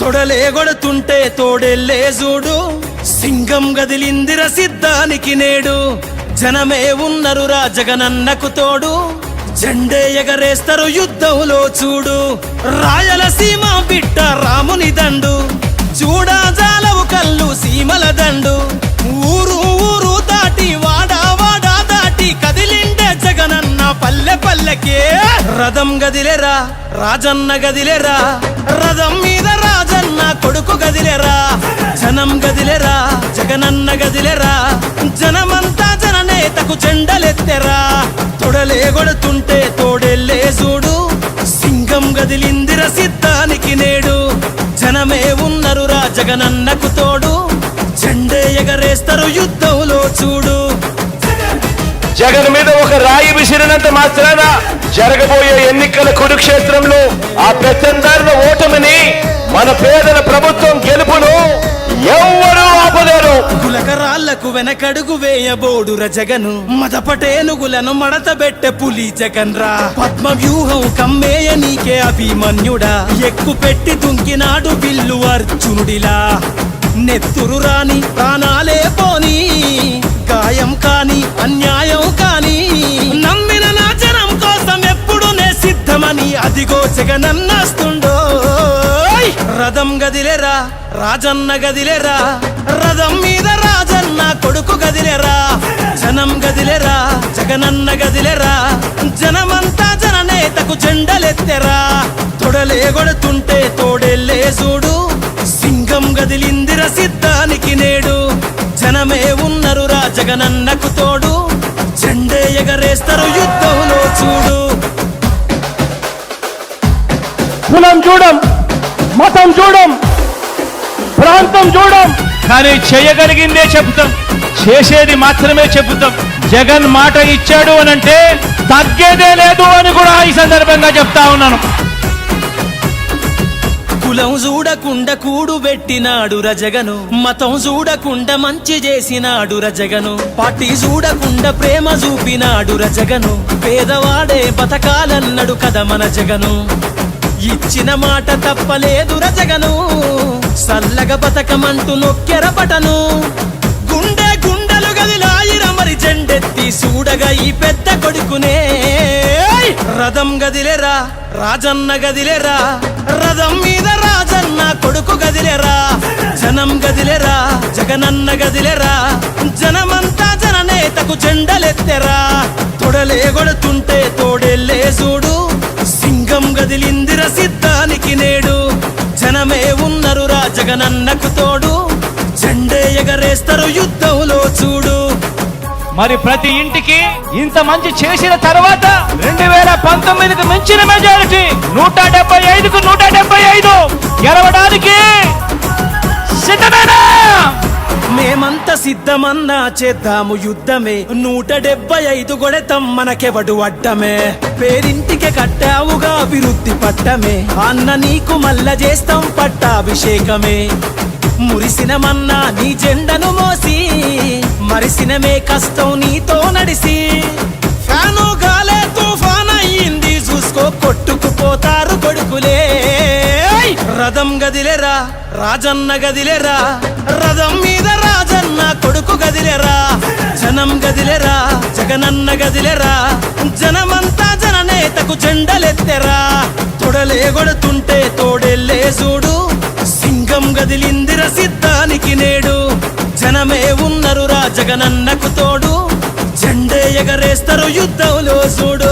తొడలే గొడుతుంటే తోడెల్లే చూడు, సింగం గదిలిందిర సిద్ధానికి నేడు. జనమే ఉన్నరురా జగనన్నకు తోడు, జెండే ఎగరేస్తారు యుద్ధంలో చూడు. రాయలసీమ బిడ్డ రాముని దండు, చూడాజాలవు కళ్ళు సీమల దండు. ఊరు ఊరు దాటి వాడా వాడా దాటి కదిలిండే జగనన్న పల్లె పల్లెకే. రథం గదిలేరా రాజన్న గదిలేరా, రథం మీద రాజన్న కొడుకు గదిలేరా. జనం గదిలేరా జగనన్న గదిలేరా, జనమంతా జననేతకు జెండలెత్తెరా. తొడలే గొడుతుంటే తోడెల్లే చూడు, సింగం గదిలిందిర సిద్ధానికి నేడు. జనమే ఉన్నరురా జగనన్నకు తోడు, జెండే ఎగరేస్తారు యుద్ధంలో చూడు. జగన్ మీద ఒక రాయి విసిరినంత మాత్రాన జరగబోయే ఎన్నికల కురుక్షేత్రంలో ఆ పెత్తందారుల ఓటమిని, మన పేదల ప్రభుత్వం గెలుపును ఎవ్వరూ ఆపలేరు. గులకరాళ్లకు వెనకడుగు వేయబోడుర జగను, మదపటేనుగులను మడతబెట్టె పులి జగన్ రా. పద్మ వ్యూహం కమ్మేయ నీకే అభిమన్యుడా, ఎక్కు పెట్టి దుంకినాడు బిల్లు అర్జునుడిలా. నెత్తురు రాని ప్రాణాలే పోని, గాయం కాని అన్యాయం కాని, నమ్మిన నా జనం కోసం ఎప్పుడు నే సిద్ధమని అదిగో జగనన్నస్తుండో. రథం గదిలేరా రాజన్న గదిలేరా, రథం మీద రాజన్న కొడుకు గదిలేరా. జనం గదిలేరా జగనన్న గదిలేరా, జనమంతా జననేతకు జెండలెత్తెరా. తొడలే గొడుతుంటే తోడెల్లే చూడు, సింగం గదిలిందిర సిద్ధానికి నేడు. జనమే ఉన్నరురా జగనన్నకు తోడు, జెండే ఎగరేస్తారు యుద్ధంలో చూడు. కులం చూడం, మతం చూడం, ప్రాంతం చూడం, కానీ చేయగలిగిందే చెబుతాం, చేసేది మాత్రమే చెబుతాం. జగన్ మాట ఇచ్చాడు అనంటే తగ్గేదే లేదు అని కూడా ఈ సందర్భంగా చెప్తా ఉన్నాను. కులం చూడకుండా కూడు పెట్టినాడు రజగను, మతం చూడకుండా మంచి చేసినాడు రజగను, పార్టీ చూడకుండా ప్రేమ చూపినాడు రజగను. పేదవాడే బతకాలన్నాడు కదా మన జగను, ఇచ్చిన మాట తప్పలేదు రజగను. సల్లగ బతకమంటూ నొక్కెర బటను, గుండె గుండెలు గదిలాయిర మరి జెండెత్తి చూడగా ఈ పెద్ద కొడుకునే. రథం గదిలేరా రాజన్న గదిలేరా, రథం మీద రాజన్న కొడుకు గదిలేరా. జనం గదిలేరా జగనన్న గదిలేరా, జనమంతా జననేతకు జెండలెత్తెరా. తొడలే గొడుతుంటే తోడెల్లే చూడు, సింగం గదిలిందిర సిద్ధానికి నేడు. జనమే ఉన్నరురా జగనన్నకు తోడు, జెండే ఎగరేస్తారు యుద్ధంలో చూడు. మరి ప్రతి ఇంటికి ఇంత మంచి చేసిన తర్వాత 2019కు మించిన మెజారిటీ 175కు 175 గెలవడానికి సిద్ధమేనా? మేమంతా సిద్ధమన్నా చేద్దాము యుద్ధమే, 175 గొడెతం మనకెవడు అడ్డమే. పేరింటికి కట్టావుగా అభివృద్ధి పట్టమే, అన్న నీకు మల్ల చేస్తాం పట్టాభిషేకమే. మురిసినమన్నా నీ జెండను మోసి, మరిసినమే కష్టం నీతో నడిసి. ఫ్యాను గాలే తుఫాన్ అయ్యింది చూసుకో, కొట్టుకుపోతారు కొడుకులే. రథం గదిలేరా రాజన్న గదిలేరా, రథం మీద రాజన్న కొడుకు గదిలేరా. జనం గదిలేరా జగనన్న గదిలేరా, జనమంతా జననేతకు జెండలెత్తెరా. తొడలే గొడుతుంటే తోడెల్లే చూడు, సింగం గదిలిందిర సిద్ధానికి నేడు. జనమే ఉన్నరురా జగనన్నకు తోడు, జెండే ఎగరేస్తారు యుద్ధంలో చూడు.